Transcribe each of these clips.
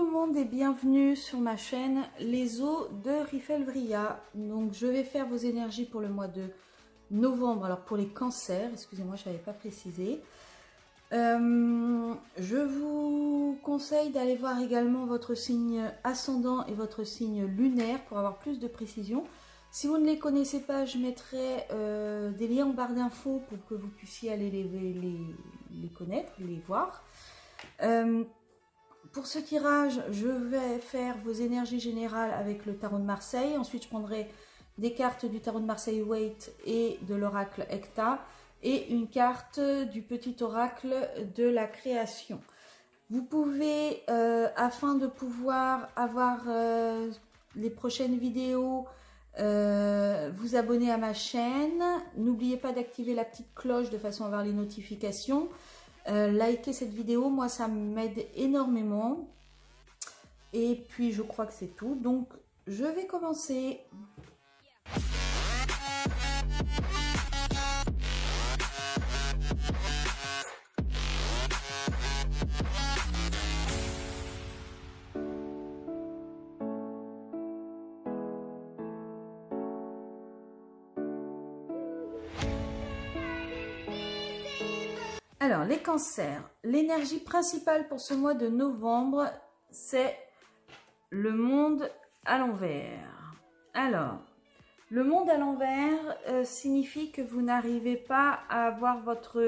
tout le monde et bienvenue sur ma chaîne Les Eaux de Rifelvria. Donc je vais faire vos énergies pour le mois de novembre. Alors pour les cancers, excusez-moi, je n'avais pas précisé. Je vous conseille d'aller voir également votre signe ascendant et votre signe lunaire pour avoir plus de précision. Si vous ne les connaissez pas, je mettrai des liens en barre d'infos pour que vous puissiez aller les connaître, les voir. Pour ce tirage, je vais faire vos énergies générales avec le tarot de Marseille. Ensuite, je prendrai des cartes du tarot de Marseille Waite et de l'oracle Hecta et une carte du petit oracle de la création. Vous pouvez, afin de pouvoir avoir les prochaines vidéos, vous abonner à ma chaîne. N'oubliez pas d'activer la petite cloche de façon à avoir les notifications. Likez cette vidéo, moi ça m'aide énormément. Et puis je crois que c'est tout. Donc je vais commencer. Alors, les cancers, l'énergie principale pour ce mois de novembre, c'est le monde à l'envers. Alors, le monde à l'envers signifie que vous n'arrivez pas à avoir votre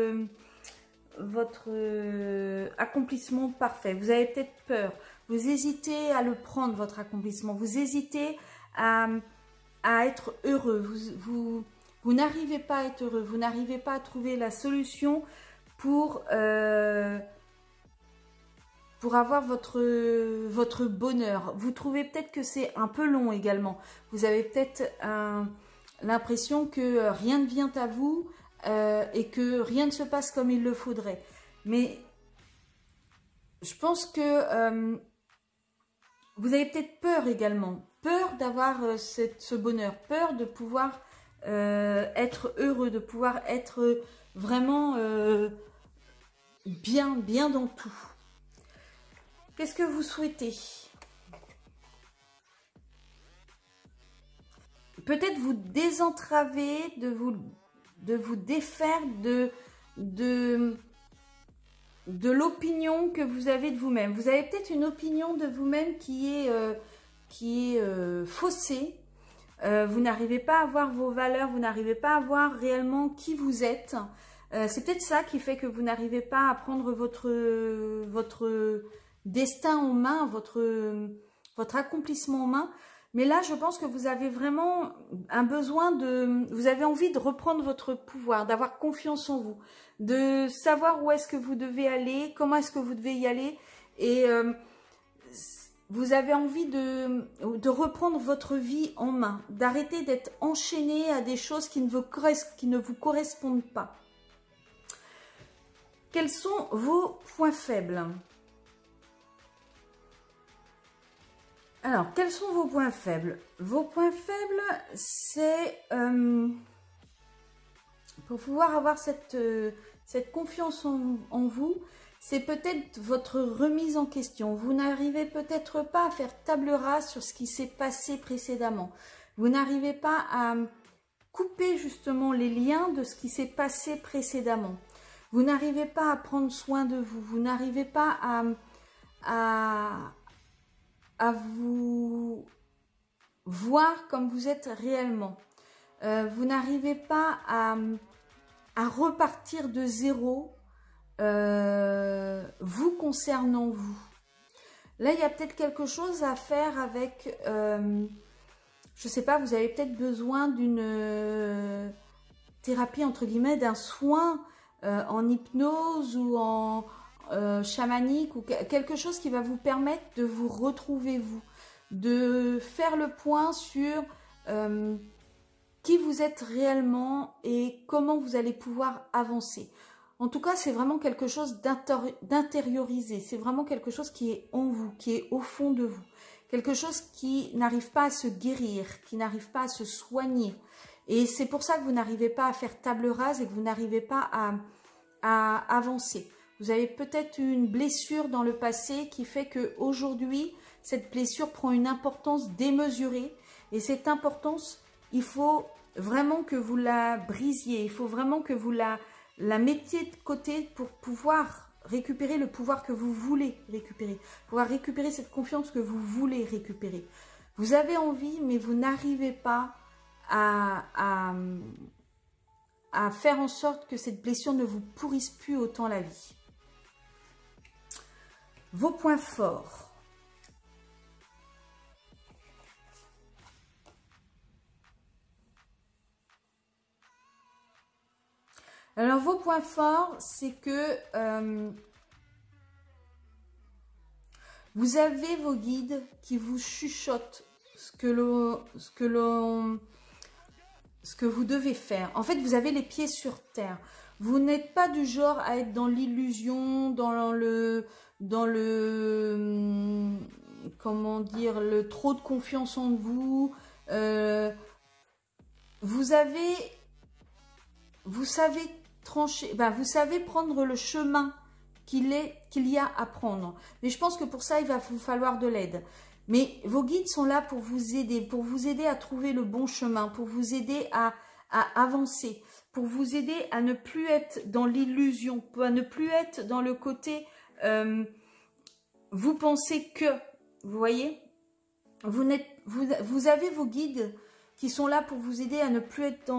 accomplissement parfait. Vous avez peut-être peur, vous hésitez à le prendre, votre accomplissement. Vous hésitez à être heureux. Vous n'arrivez pas à être heureux, vous n'arrivez pas à trouver la solution pour avoir votre bonheur. Vous trouvez peut-être que c'est un peu long également. Vous avez peut-être l'impression que rien ne vient à vous et que rien ne se passe comme il le faudrait. Mais je pense que vous avez peut-être peur également. Peur d'avoir ce bonheur. Peur de pouvoir être heureux, de pouvoir être vraiment bien dans tout. Qu'est-ce que vous souhaitez? Peut-être vous désentraver, de vous défaire de l'opinion que vous avez de vous-même. Vous avez peut-être une opinion de vous-même qui est faussée. Vous n'arrivez pas à voir vos valeurs, vous n'arrivez pas à voir réellement qui vous êtes. C'est peut-être ça qui fait que vous n'arrivez pas à prendre votre destin en main, votre accomplissement en main. Mais là, je pense que vous avez vraiment un besoin vous avez envie de reprendre votre pouvoir, d'avoir confiance en vous, de savoir où est-ce que vous devez aller, comment est-ce que vous devez y aller. Et vous avez envie de reprendre votre vie en main, d'arrêter d'être enchaîné à des choses qui ne vous correspondent pas. Quels sont vos points faibles? Alors, quels sont vos points faibles? Vos points faibles, c'est pour pouvoir avoir cette confiance en vous, c'est peut-être votre remise en question. Vous n'arrivez peut-être pas à faire table rase sur ce qui s'est passé précédemment. Vous n'arrivez pas à couper justement les liens de ce qui s'est passé précédemment. Vous n'arrivez pas à prendre soin de vous. Vous n'arrivez pas à vous voir comme vous êtes réellement. Vous n'arrivez pas à repartir de zéro, vous concernant vous. Là, il y a peut-être quelque chose à faire avec, je sais pas, vous avez peut-être besoin d'une thérapie, entre guillemets, d'un soin en hypnose ou en chamanique, ou quelque chose qui va vous permettre de vous retrouver vous, de faire le point sur qui vous êtes réellement et comment vous allez pouvoir avancer. En tout cas, c'est vraiment quelque chose d'intériorisé, c'est vraiment quelque chose qui est en vous, qui est au fond de vous, quelque chose qui n'arrive pas à se guérir, qui n'arrive pas à se soigner. Et c'est pour ça que vous n'arrivez pas à faire table rase et que vous n'arrivez pas à avancer. Vous avez peut-être eu une blessure dans le passé qui fait qu'aujourd'hui, cette blessure prend une importance démesurée. Et cette importance, il faut vraiment que vous la brisiez. Il faut vraiment que vous la mettiez de côté pour pouvoir récupérer le pouvoir que vous voulez récupérer. Pouvoir récupérer cette confiance que vous voulez récupérer. Vous avez envie, mais vous n'arrivez pas à faire en sorte que cette blessure ne vous pourrisse plus autant la vie. Vos points forts. Alors, vos points forts, c'est que vous avez vos guides qui vous chuchotent ce que vous devez faire. En fait, vous avez les pieds sur terre. Vous n'êtes pas du genre à être dans l'illusion, dans le comment dire, le trop de confiance en vous. Vous savez trancher, vous savez prendre le chemin qu'il y a à prendre. Mais je pense que pour ça, il va vous falloir de l'aide. Mais vos guides sont là pour vous aider à trouver le bon chemin, pour vous aider à avancer, pour vous aider à ne plus être dans l'illusion, à ne plus être dans le côté vous pensez que, vous voyez, vous avez vos guides qui sont là pour vous aider à ne plus être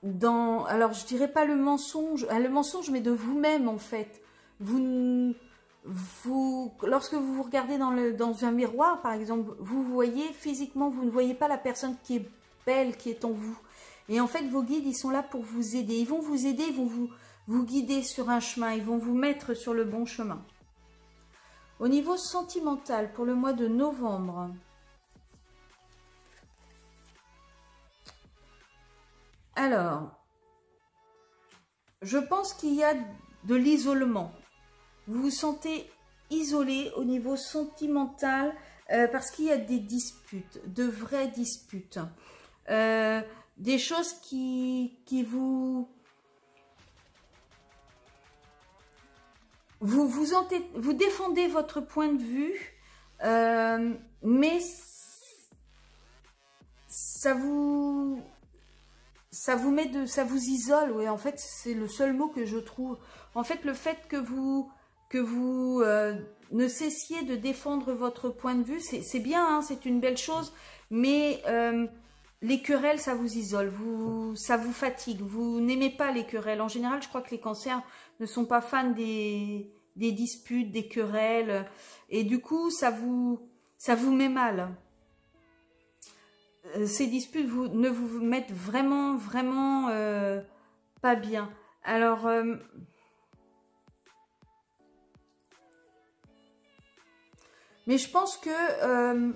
alors je dirais pas le mensonge mais de vous-même en fait. Lorsque vous vous regardez dans un miroir par exemple, vous voyez physiquement, vous ne voyez pas la personne qui est belle, qui est en vous. Et en fait vos guides, ils sont là pour vous aider, ils vont vous aider, ils vont vous guider sur un chemin, ils vont vous mettre sur le bon chemin. Au niveau sentimental, pour le mois de novembre, alors, je pense qu'il y a de l'isolement. Vous vous sentez isolé au niveau sentimental parce qu'il y a des disputes, de vraies disputes. Des choses qui vous défendez votre point de vue, mais ça vous isole, oui, en fait, c'est le seul mot que je trouve. En fait, le fait que vous ne cessiez de défendre votre point de vue, c'est bien, hein, c'est une belle chose, mais les querelles, ça vous isole, ça vous fatigue, vous n'aimez pas les querelles. En général, je crois que les cancers ne sont pas fans des disputes, des querelles, et du coup, ça vous met mal. Ces disputes ne vous mettent vraiment pas bien. Alors, mais je pense que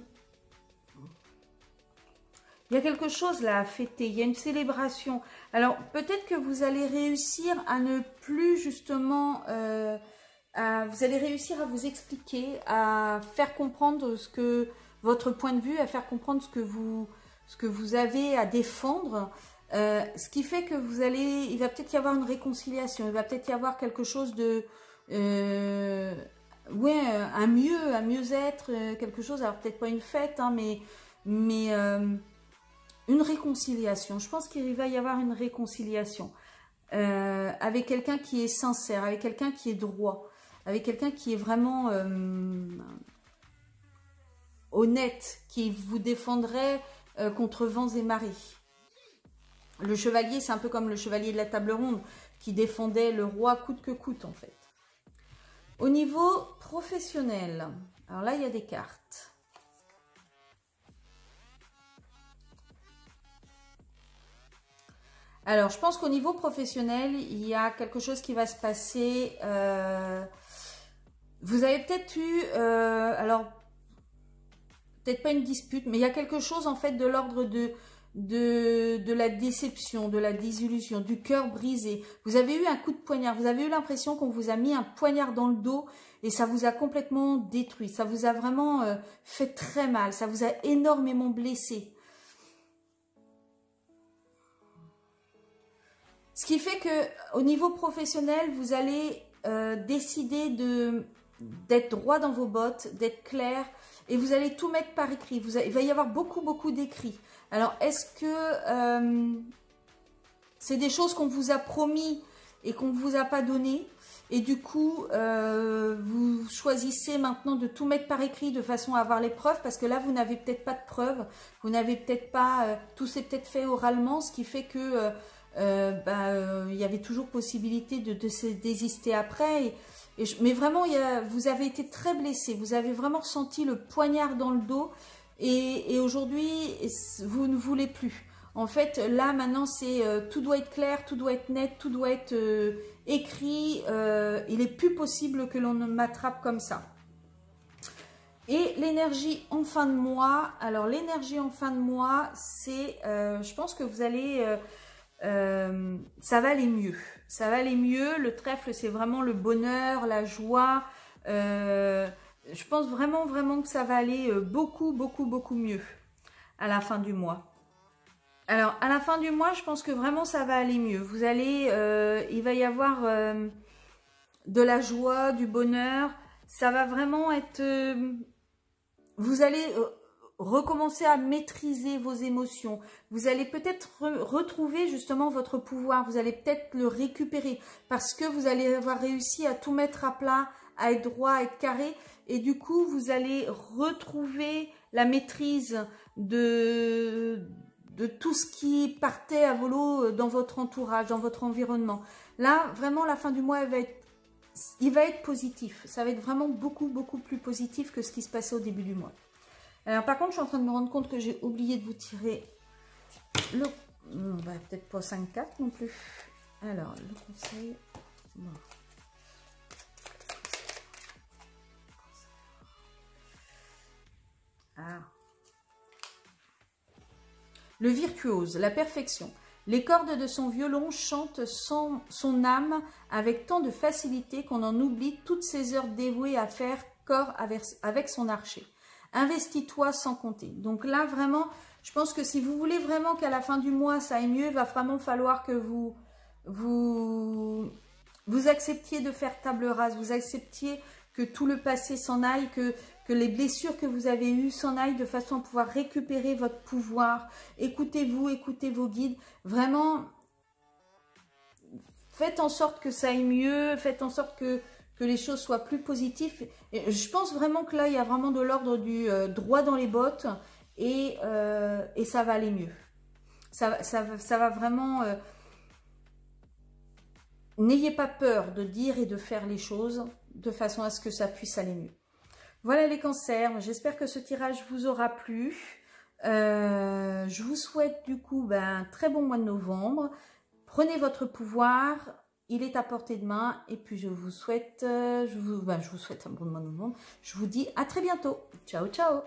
il y a quelque chose là à fêter, il y a une célébration. Alors, peut-être que vous allez réussir à ne plus justement... vous allez réussir à vous expliquer, à faire comprendre votre point de vue, à faire comprendre ce que vous avez à défendre, ce qui fait que il va peut-être y avoir une réconciliation, il va peut-être y avoir quelque chose de, ouais, un mieux-être, quelque chose, alors peut-être pas une fête, hein, mais une réconciliation. Je pense qu'il va y avoir une réconciliation avec quelqu'un qui est sincère, avec quelqu'un qui est droit, avec quelqu'un qui est vraiment honnête, qui vous défendrait contre vents et marées. Le chevalier, c'est un peu comme le chevalier de la table ronde qui défendait le roi coûte que coûte en fait. Au niveau professionnel, alors là il y a des cartes. Alors je pense qu'au niveau professionnel, il y a quelque chose qui va se passer. Vous avez peut-être eu, alors peut-être pas une dispute, mais il y a quelque chose en fait de l'ordre de la déception, de la désillusion, du cœur brisé. Vous avez eu un coup de poignard, vous avez eu l'impression qu'on vous a mis un poignard dans le dos et ça vous a complètement détruit, ça vous a vraiment fait très mal, ça vous a énormément blessé. Ce qui fait que au niveau professionnel, vous allez décider d'être droit dans vos bottes, d'être clair, et vous allez tout mettre par écrit. Il va y avoir beaucoup d'écrits. Alors, est-ce que c'est des choses qu'on vous a promis et qu'on ne vous a pas donné? Et du coup, vous choisissez maintenant de tout mettre par écrit de façon à avoir les preuves, parce que là, vous n'avez peut-être pas de preuves, vous n'avez peut-être pas, tout s'est peut-être fait oralement, ce qui fait que il y avait toujours possibilité de se désister après. Mais vraiment, vous avez été très blessé, vous avez vraiment ressenti le poignard dans le dos, et aujourd'hui, vous ne voulez plus. En fait, là, maintenant, tout doit être clair, tout doit être net, tout doit être écrit. Il n'est plus possible que l'on m'attrape comme ça. Et l'énergie en fin de mois. Alors, l'énergie en fin de mois, c'est... je pense que vous allez... ça va aller mieux. Ça va aller mieux. Le trèfle, c'est vraiment le bonheur, la joie. Je pense vraiment que ça va aller beaucoup mieux à la fin du mois. Alors, à la fin du mois, je pense que vraiment ça va aller mieux. Vous allez, il va y avoir de la joie, du bonheur. Ça va vraiment être... vous allez recommencer à maîtriser vos émotions. Vous allez peut-être retrouver justement votre pouvoir. Vous allez peut-être le récupérer parce que vous allez avoir réussi à tout mettre à plat, à être droit, à être carré. Et du coup, vous allez retrouver la maîtrise de tout ce qui partait à volo dans votre entourage, dans votre environnement. Là, vraiment, la fin du mois, il va être positif. Ça va être vraiment beaucoup plus positif que ce qui se passait au début du mois. Alors, par contre, je suis en train de me rendre compte que j'ai oublié de vous tirer le... peut-être pas 5-4 non plus. Alors, le conseil... Bon. Ah. Le virtuose, la perfection. Les cordes de son violon chantent son âme avec tant de facilité qu'on en oublie toutes ces heures dévouées à faire corps avec son archer. Investis-toi sans compter. Donc là, vraiment, je pense que si vous voulez vraiment qu'à la fin du mois, ça aille mieux, il va vraiment falloir que vous acceptiez de faire table rase, vous acceptiez que tout le passé s'en aille, que les blessures que vous avez eues s'en aillent de façon à pouvoir récupérer votre pouvoir. Écoutez-vous, écoutez vos guides. Vraiment, faites en sorte que ça aille mieux, faites en sorte que les choses soient plus positives. Et je pense vraiment que là, il y a vraiment de l'ordre du droit dans les bottes et ça va aller mieux. Ça va vraiment... N'ayez pas peur de dire et de faire les choses de façon à ce que ça puisse aller mieux. Voilà les cancers, j'espère que ce tirage vous aura plu. Je vous souhaite du coup un très bon mois de novembre. Prenez votre pouvoir, il est à portée de main. Et puis je vous souhaite un bon mois de novembre. Je vous dis à très bientôt. Ciao, ciao.